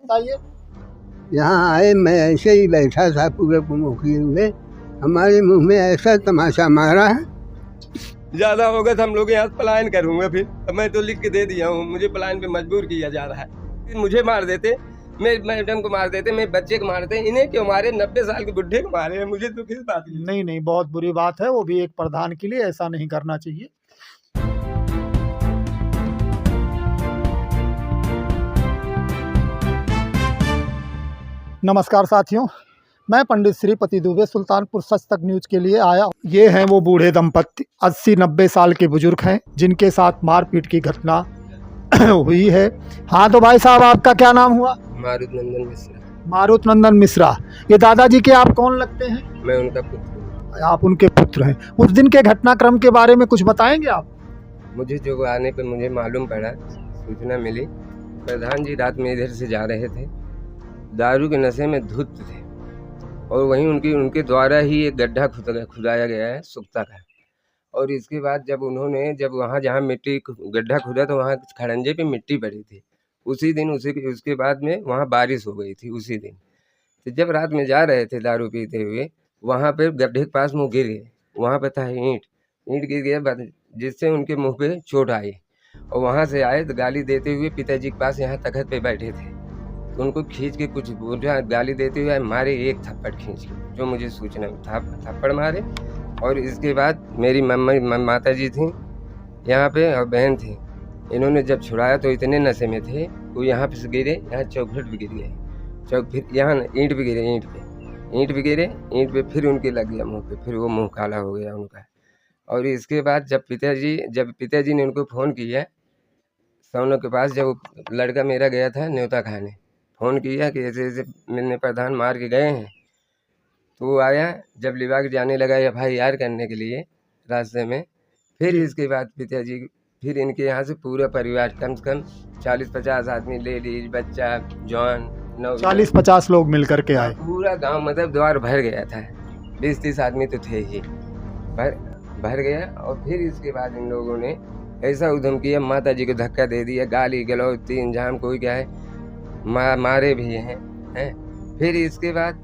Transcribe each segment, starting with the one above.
बताइए। यहाँ आए, मैं ऐसे ही बैठा था पूरे मुँह किए हुए, हमारे मुंह में ऐसा तमाशा मारा है। ज्यादा होगा तो हम लोग यहाँ से पलायन करूंगा। फिर मैं तो लिख के दे दिया हूँ, मुझे पलायन पे मजबूर किया जा रहा है। फिर मुझे मार देते, मेरे मैडम को मार देते, मेरे बच्चे को मारते, इन्हें क्यों मारे? 90 साल के बुढ़े को मारे हैं, मुझे तो किस बात की? नहीं नहीं, बहुत बुरी बात है, वो भी एक प्रधान के लिए ऐसा नहीं करना चाहिए। नमस्कार साथियों, मैं पंडित श्रीपति दुबे सुल्तानपुर सच तक न्यूज के लिए आया। ये हैं वो बूढ़े दंपत्ति, 80-90 साल के बुजुर्ग हैं, जिनके साथ मारपीट की घटना हुई है। हाँ तो भाई साहब, आपका क्या नाम हुआ? मारुत नंदन मिश्रा। मारुत नंदन मिश्रा। ये दादाजी के आप कौन लगते हैं? मैं उनका पुत्र हूँ। आप उनके पुत्र हैं। उस दिन के घटनाक्रम के बारे में कुछ बताएंगे आप? मुझे जो आने पर मुझे मालूम पड़ा, सूचना मिली, प्रधान जी रात में इधर से जा रहे थे, दारू के नशे में धुत थे, और वहीं उनके द्वारा ही एक गड्ढा खुदाया गया है सुक्ता का। और इसके बाद जब वहाँ जहाँ मिट्टी गड्ढा खुदा तो वहाँ खड़ंजे पे मिट्टी पड़ी थी। उसी दिन उसके बाद में वहाँ बारिश हो गई थी उसी दिन। तो जब रात में जा रहे थे दारू पीते हुए, वहाँ पे गड्ढे के पास मुँह गिर गए। वहाँ पे था ईंट गिर गया, जिससे उनके मुँह पे चोट आई। और वहाँ से आए तो गाली देते हुए पिताजी के पास यहाँ तख्त पे बैठे थे, तो उनको खींच के कुछ बोला, गाली देते हुए मारे, एक थप्पड़ खींच के, जो मुझे सूचना में थप्पड़ मारे। और इसके बाद मेरी माता जी थी यहाँ पे और बहन थी, इन्होंने जब छुड़ाया तो इतने नशे में थे, वो यहाँ पे से गिरे, यहाँ चौखट भी गिर गए, फिर यहाँ ईंट भी गिरे, ईंट पे फिर उनके लग गया मुँह पे, फिर वो मुँह काला हो गया उनका। और इसके बाद जब पिताजी ने उनको फ़ोन किया, सोनू के पास, जब लड़का मेरा गया था न्योता खाने, फ़ोन किया कि ऐसे ऐसे मैंने प्रधान मार के गए हैं, तो वो आया। जब लिबाग जाने लगा FIR करने के लिए रास्ते में, फिर इसके बाद पिताजी, फिर इनके यहाँ से पूरा परिवार, कम से कम 40-50 आदमी, लेडीज, बच्चा, जवान, 40-50 लोग मिलकर के आए। पूरा गांव मतलब द्वार भर गया था, 20-30 आदमी तो थे ही, भर गया। और फिर इसके बाद इन लोगों ने ऐसा उद्यम किया, माता जी को धक्का दे दिया, गाली गलौज, तीन जाम, कोई क्या है, मारे भी हैं। फिर इसके बाद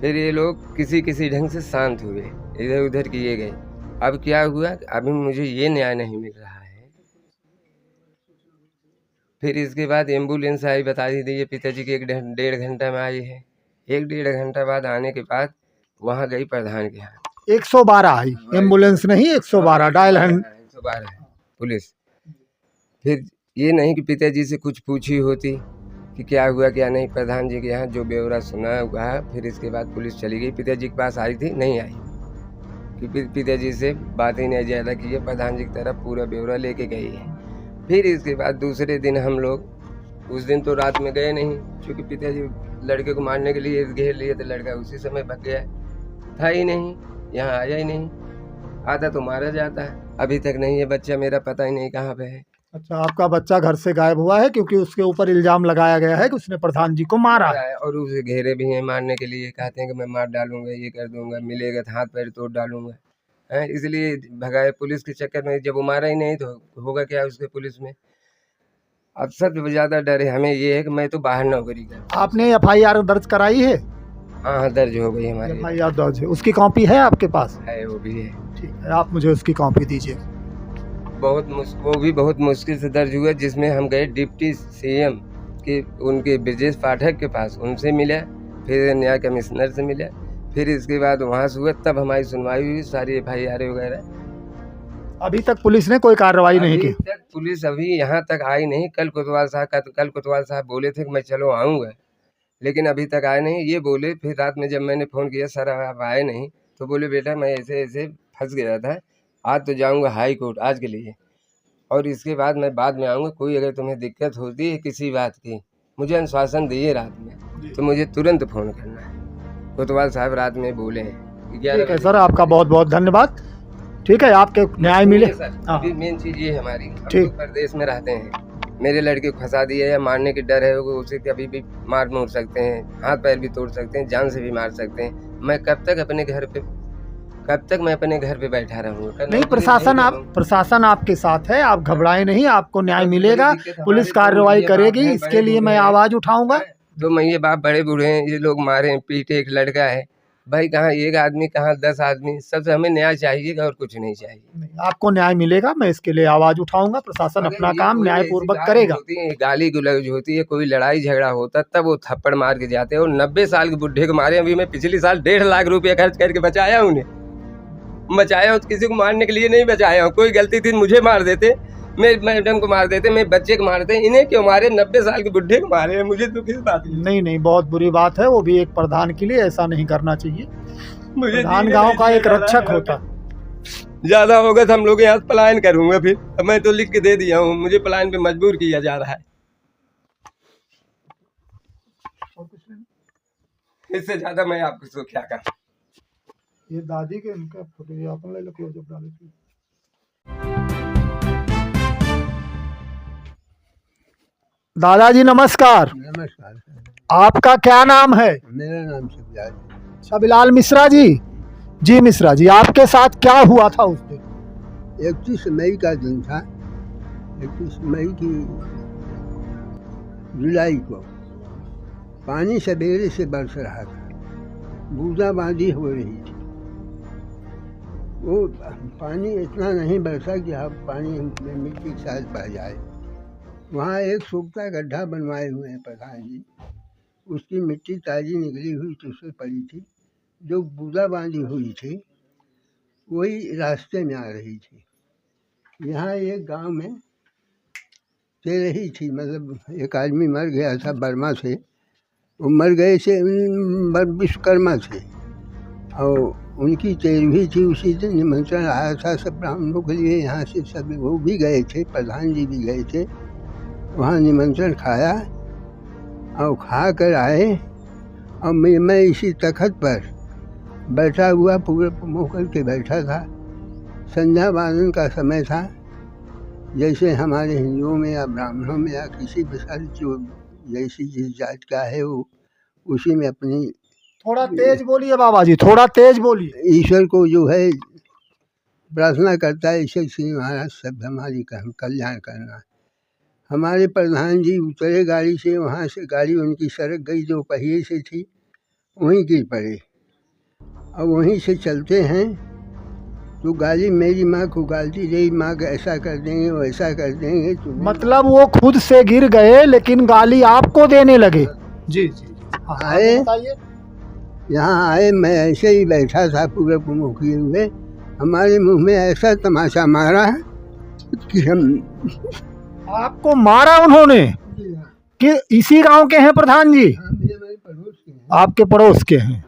फिर ये लोग किसी ढंग से शांत हुए, इधर उधर किए गए। अब क्या हुआ, अभी मुझे ये न्याय नहीं मिल रहा है। फिर इसके बाद एम्बुलेंस आई, बता दी पिताजी की 1-1.5 घंटा में आई है। 1-1.5 घंटा बाद आने के बाद वहाँ गई प्रधान के यहाँ, 112 आई, एम्बुलेंस नहीं 112 डायल 112 है पुलिस। फिर ये नहीं कि पिताजी से कुछ पूछी होती कि क्या हुआ क्या नहीं, प्रधान जी के यहाँ जो ब्यौरा सुना हुआ। फिर इसके बाद पुलिस चली गई, पिताजी के पास आई थी, नहीं आई, कि पिताजी से बात ही नहीं ज़्यादा की है, प्रधान जी की तरफ पूरा ब्यौरा लेके गई है। फिर इसके बाद दूसरे दिन हम लोग, उस दिन तो रात में गए नहीं, क्योंकि पिताजी लड़के को मारने के लिए घेर लिए, तो लड़का उसी समय भाग गया, था ही नहीं, यहाँ आया ही नहीं, आता तो मारा जाता है। अभी तक नहीं है बच्चा मेरा, पता ही नहीं कहाँ पे है। अच्छा, आपका बच्चा घर से गायब हुआ है क्योंकि उसके ऊपर इल्जाम लगाया गया है कि उसने प्रधान जी को मारा है, और उसे घेरे भी हैं मारने के लिए, कहते हैं कि मैं मार डालूंगा, ये कर दूंगा, मिलेगा तो हाथ पैर तोड़ डालूंगा, है, इसलिए भगाए पुलिस के चक्कर में। जब वो मारा ही नहीं तो होगा क्या उसके पुलिस में। अब सबसे ज़्यादा डर है हमें ये है कि मैं तो बाहर नौकरी कर। आपने FIR दर्ज कराई है? हाँ, दर्ज हो गई हमारी FIR दर्ज है, उसकी कॉपी है आपके पास? है, वो भी है। ठीक है, आप मुझे उसकी कॉपी दीजिए। वो भी बहुत मुश्किल से दर्ज हुआ, जिसमें हम गए डिप्टी CM के, उनके ब्रजेश पाठक के पास, उनसे मिला, फिर न्याय कमिश्नर से मिला, फिर इसके बाद वहाँ से हुआ, तब हमारी सुनवाई हुई, सारी FIR वगैरह। अभी तक पुलिस ने कोई कार्रवाई नहीं की? तक पुलिस अभी यहाँ तक आई नहीं। कल कोतवाल साहब बोले थे कि मैं चलो आऊँगा, लेकिन अभी तक आए नहीं। ये बोले, फिर रात में जब मैंने फ़ोन किया, सर आप आए नहीं, तो बोले बेटा मैं ऐसे फंस गया था, आज तो जाऊंगा हाई कोर्ट आज के लिए, और इसके बाद मैं बाद में आऊँगा। कोई अगर तुम्हें दिक्कत होती है किसी बात की, मुझे अनुशासन दिए रात में, तो मुझे तुरंत फ़ोन करना है। कोतवाल साहब रात में बोले हैं। ठीक है सर, आपका बहुत बहुत धन्यवाद। ठीक है, आपके न्याय मिले। अभी मेन चीज़ ये हमारी, हम लोग प्रदेश में रहते हैं, मेरे लड़के को फंसा दिया है, मारने की डर है, उसे कभी भी मार सकते हैं, हाथ पैर भी तोड़ सकते हैं, जान से भी मार सकते हैं। मैं कब तक अपने घर पे कब तक मैं अपने घर पे बैठा रहूँगा? नहीं, प्रशासन आपके साथ है, आप घबराएं नहीं, आपको न्याय मिलेगा, पुलिस कार्रवाई करेगी, इसके लिए मैं आवाज उठाऊंगा। 2 महीने बाप बड़े बूढ़े हैं, ये लोग मारे पीटे, एक लड़का है भाई, कहाँ एक आदमी कहाँ 10 आदमी, सबसे हमें न्याय चाहिए और कुछ नहीं चाहिए। आपको न्याय मिलेगा, मैं इसके लिए आवाज उठाऊंगा, प्रशासन अपना काम न्यायपूर्वक करेगा। गाली गुलौज होती है, कोई लड़ाई झगड़ा होता तब वो थप्पड़ मार के जाते हैं, और 90 साल के बुढ़े को मारे। अभी मैं पिछले साल 1.5 लाख रुपया खर्च करके बचाया उन्हें, बचाया, किसी को मारने के लिए नहीं बचाया। कोई गलती थी मुझे मार देते, मेरे मैडम को मार देते, मेरे बच्चे को मारते, इन्हें क्यों मारे? 90 साल के बुढ़े को मारे हैं, मुझे तो किस बात की? नहीं, बहुत बुरी बात है, वो भी एक प्रधान के लिए ऐसा नहीं करना चाहिए। प्रधान गांव का एक रक्षक होता। ज्यादा होगा तो हम लोग यहाँ पलायन करूंगा फिर। अब मैं तो लिख के दे दिया हूँ, मुझे पलायन पे मजबूर किया जा रहा है। इससे ज्यादा मैं आपको क्या करूँ? ये दादी के इनका फोटो ये अपन ले लो, क्लोजअप डाले। दादाजी नमस्कार। नमस्कार। आपका क्या नाम है? मेरा नाम शबिलाल। शबिलाल मिश्रा जी। जी मिश्रा जी, आपके साथ क्या हुआ था उस दिन? 31 मई का दिन था। 31 मई की जुलाई को पानी सवेरे से बरस रहा था, बूंदाबांदी हो रही थी। वो पानी इतना नहीं बरसा कि अब पानी में मिट्टी के साथ बह जाए। वहाँ एक सूखता गड्ढा बनवाए हुए हैं प्रधान जी, उसकी मिट्टी ताज़ी निकली हुई तो उसमें पड़ी थी। जो बूंदाबांदी हुई थी वही रास्ते में आ रही थी। यहाँ एक गांव में चल रही थी, मतलब एक आदमी मर गया था बर्मा से, वो मर गए से विश्वकर्मा से, और उनकी तेरहवीं थी। उसी दिन निमंत्रण आया था सब ब्राह्मणों के लिए, यहाँ से सब वो भी गए थे, प्रधान जी भी गए थे। वहाँ निमंत्रण खाया और खा कर आए, और मैं इसी तखत पर बैठा हुआ पूरे मुँह करके बैठा था। संध्या वंदन का समय था, जैसे हमारे हिंदुओं में या ब्राह्मणों में या किसी भी साल जो जैसी जिस जात का है वो उसी में अपनी। थोड़ा तेज बोलिए बाबा जी, थोड़ा तेज बोलिए। ईश्वर को जो है प्रार्थना करता है, ईश्वर श्री महाराज सब हमारी कल्याण करना। हमारे प्रधान जी उतरे गाड़ी से, वहाँ से गाड़ी उनकी सड़क गई, जो पहिए से थी वहीं गिर पड़े, और वहीं से चलते हैं तो गाली मेरी माँ को गालती रही, माँ का ऐसा कर देंगे वैसा कर देंगे। तो मतलब वो खुद से गिर गए लेकिन गाली आपको देने लगे? जी जी। आए, यहाँ आए, मैं ऐसे ही बैठा था पूरे मुँह किए हुए, हमारे मुंह में ऐसा तमाशा मारा कि हम। आपको मारा उन्होंने? कि इसी गांव के हैं प्रधान जी? आपके पड़ोस के हैं।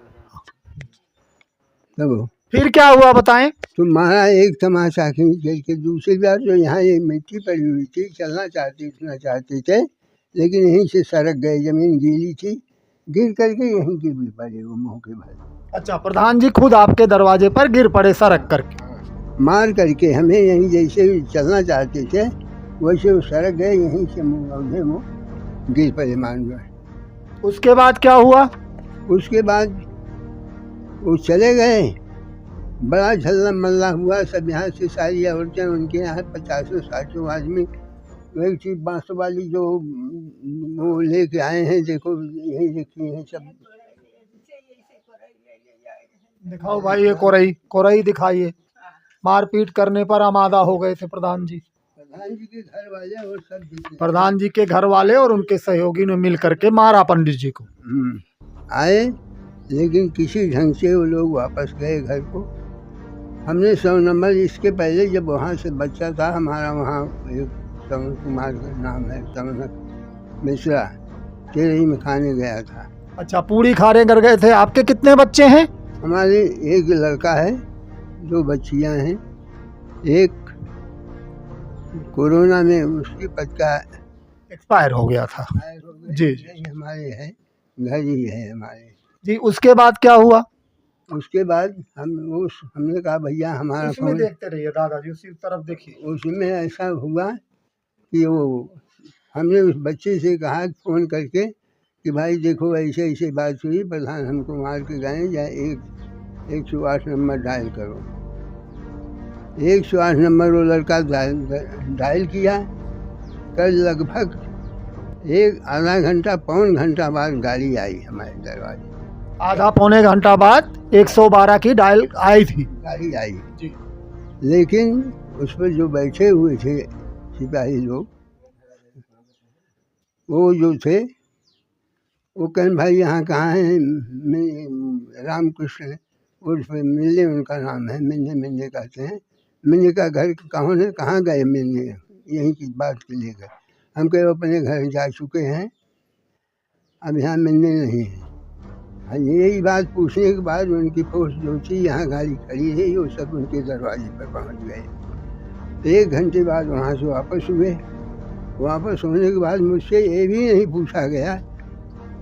तब फिर क्या हुआ बताएं? तो मारा एक तमाशा खींच के। दूसरी बार जो यहाँ ये मिट्टी पड़ी हुई थी, चलना चाहते थे, लेकिन यहीं से सड़क गए, जमीन गीली थी, गिर करके यहीं गिर भी पड़े वो मुँह के भर। अच्छा, प्रधान जी खुद आपके दरवाजे पर गिर पड़े सड़क करके? मार करके हमें यहीं, जैसे चलना चाहते थे वैसे वो सड़क गए, यहीं से मुँह गिर पड़े मार। उसके बाद क्या हुआ? उसके बाद वो चले गए, बड़ा झल्ला मल्ला हुआ। सब यहाँ से सारी औरतें, उनके यहाँ 50-60 आदमी, एक चीज बांस वाली जो वो लेके आए हैं, देखो यही देखी है सब। दिखाओ भाई, ये कोरई दिखाइए। मारपीट करने पर आमादा हो गए थे प्रधान जी। प्रधान जी के घर वाले और सब, प्रधान जी के घर वाले और उनके सहयोगी ने मिल करके मारा पंडित जी को। आए, लेकिन किसी ढंग से वो लोग वापस गए घर को। हमने 100 नंबर, इसके पहले जब वहाँ से बच्चा था हमारा, वहाँ एक श्रवण कुमार का नाम है, श्रवण मिश्रा, तेरही में खाने गया था। अच्छा, पूड़ी खाने कर गए थे। आपके कितने बच्चे हैं? हमारे एक लड़का है, 2 बच्चियाँ हैं, एक कोरोना में उसकी बच्चा एक्सपायर हो गया था। जी जी। हमारे है, घर ही है हमारे जी। उसके बाद क्या हुआ? उसके बाद हमने कहा भैया हमारा उसमें देखते रहिए दादाजी, उसी तरफ देखिए। उसमें ऐसा हुआ कि वो हमने उस बच्चे से कहा फ़ोन करके कि भाई देखो ऐसे ऐसे बात हुई, प्रधान हमको मार के गए, या एक 108 नंबर डायल करो। 108 नंबर वो लड़का डायल किया। कल लगभग आधा घंटा पौन घंटा बाद गाड़ी आई हमारे दरवाजे। आधा पौने घंटा बाद 112 की डायल आई थी। गाड़ी आई जी। लेकिन उस पर जो बैठे हुए थे सिपाही लोग, वो जो थे वो कहें भाई यहाँ कहाँ हैं? रामकृष्ण उर्फ मिन्ने उनका नाम है, मिन्ने कहते हैं। मिन्ने का घर कहाँ है? कहाँ गए मिन्ने? यहीं की बात के लिए गए। हम कहे अपने घर जा चुके हैं, अब यहाँ मिन्ने नहीं है। यही बात पूछने के बाद उनकी फोर्स जो थी यहाँ गाड़ी खड़ी है, वो सब उनके दरवाजे पर पहुँच गए। 1 घंटे बाद वहाँ से वापस हुए। वापस होने के बाद मुझसे ये भी नहीं पूछा गया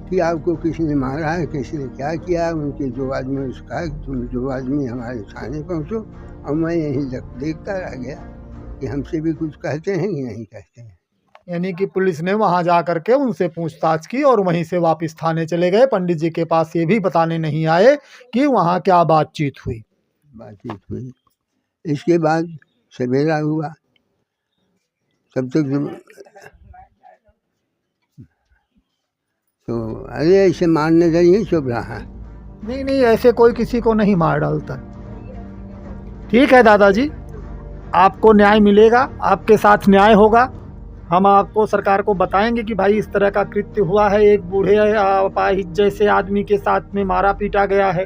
कि आपको किसने मारा है, किसने क्या किया। उनके 2 आदमी ने कहा कि तुम 2 आदमी हमारे थाने पहुँचो, और मैं यहीं देखता रह गया कि हमसे भी कुछ कहते हैं कि नहीं कहते हैं। यानी कि पुलिस ने वहां जा करके उनसे पूछताछ की और वहीं से वापस थाने चले गए। पंडित जी के पास ये भी बताने नहीं आए कि वहां क्या बातचीत हुई। इसके बाद सवेरा हुआ, तब तक तो अरे ऐसे मारने जाइए, चुप रहा। नहीं, ऐसे कोई किसी को नहीं मार डालता। ठीक है दादाजी, आपको न्याय मिलेगा, आपके साथ न्याय होगा। हम आपको सरकार को बताएंगे कि भाई इस तरह का कृत्य हुआ है, एक बूढ़े अपाहिज जैसे आदमी के साथ में मारा पीटा गया है।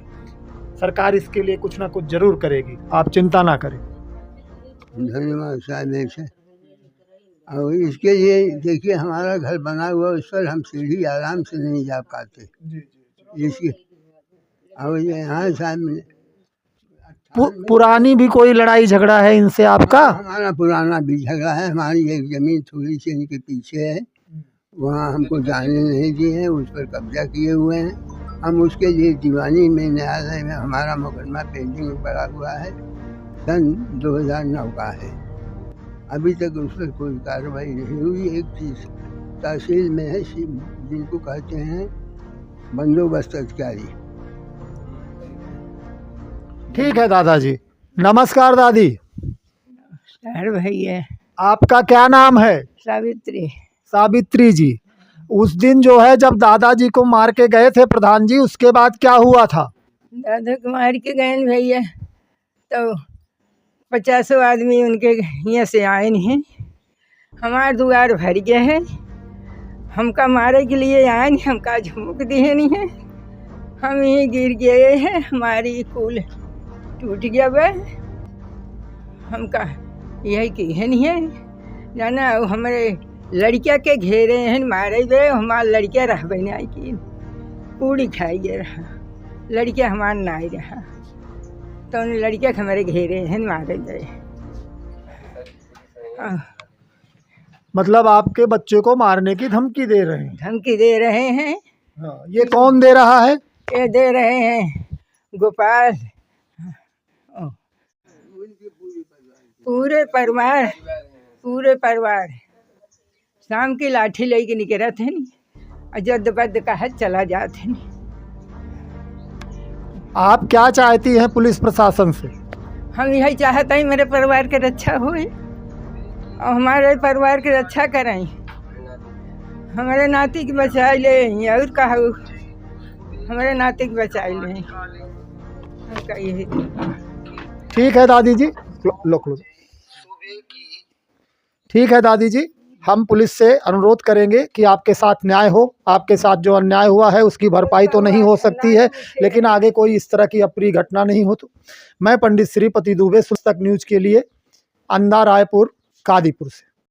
सरकार इसके लिए कुछ ना कुछ जरूर करेगी, आप चिंता ना करें। धन्यवाद साहब। ऐसे और इसके लिए देखिए हमारा घर बना हुआ, उस पर हम सीढ़ी आराम से नहीं जा पाते। इसकी और यहाँ साहब पुरानी भी कोई लड़ाई झगड़ा है इनसे आपका? हमारा पुराना भी झगड़ा है। हमारी एक ज़मीन थोड़ी सी इनके पीछे है, वहाँ हमको जाने नहीं दिए हैं, उस पर कब्जा किए हुए हैं। हम उसके लिए दीवानी में न्यायालय में हमारा मुकदमा पेंडिंग में पड़ा हुआ है, सन 2009 का है। अभी तक उस पर कोई कार्रवाई नहीं हुई। एक चीज़ तहसील में है जिनको कहते हैं बंदोबस्त अधिकारी। ठीक है दादाजी, नमस्कार दादी। नमस्कार भैया। आपका क्या नाम है? सावित्री। सावित्री जी, उस दिन जो है जब दादाजी को मार के गए थे प्रधान जी, उसके बाद क्या हुआ था? दादा को मार के गए न भैया, तो 50 आदमी उनके यहाँ से आए नहीं। हमारे द्वार भर गए है, हमका मारे के लिए आए नहीं, हमका झुमक दिए नहीं है। हम यहीं गिर गए हैं, हमारी कुल टूट गया वह। हमका यही की है नहीं है जाना। हमारे लड़किया के घेरे हैं मारे गए, हमारे लड़किया रह बने आई की पूरी खाई गए रहा, लड़किया हमारा ना ही रहा, तो उन लड़किया के हमारे घेरे हैं मारे गए। मतलब आपके बच्चे को मारने की धमकी दे रहे हैं? धमकी दे रहे हैं। हाँ, ये कौन दे रहा है? ये दे रहे हैं गोपाल। पूरे परिवार शाम की लाठी लेके निकले थे नहीं, अजद बद कहा चला जाते नहीं। आप क्या चाहती हैं पुलिस प्रशासन से? हम यही चाहते हैं मेरे परिवार की रक्षा होए और हमारे परिवार की रक्षा करें, हमारे नाती की बचाई ले और कहा हमारे नाती की बचाई ले। ठीक है दादी जी, ठीक है दादी जी, हम पुलिस से अनुरोध करेंगे कि आपके साथ न्याय हो। आपके साथ जो अन्याय हुआ है उसकी भरपाई तो नहीं हो सकती है, लेकिन आगे कोई इस तरह की अप्रिय घटना नहीं हो। तो मैं पंडित श्रीपति दुबे, सुस्तक न्यूज के लिए, अंधा रायपुर, कादीपुर से।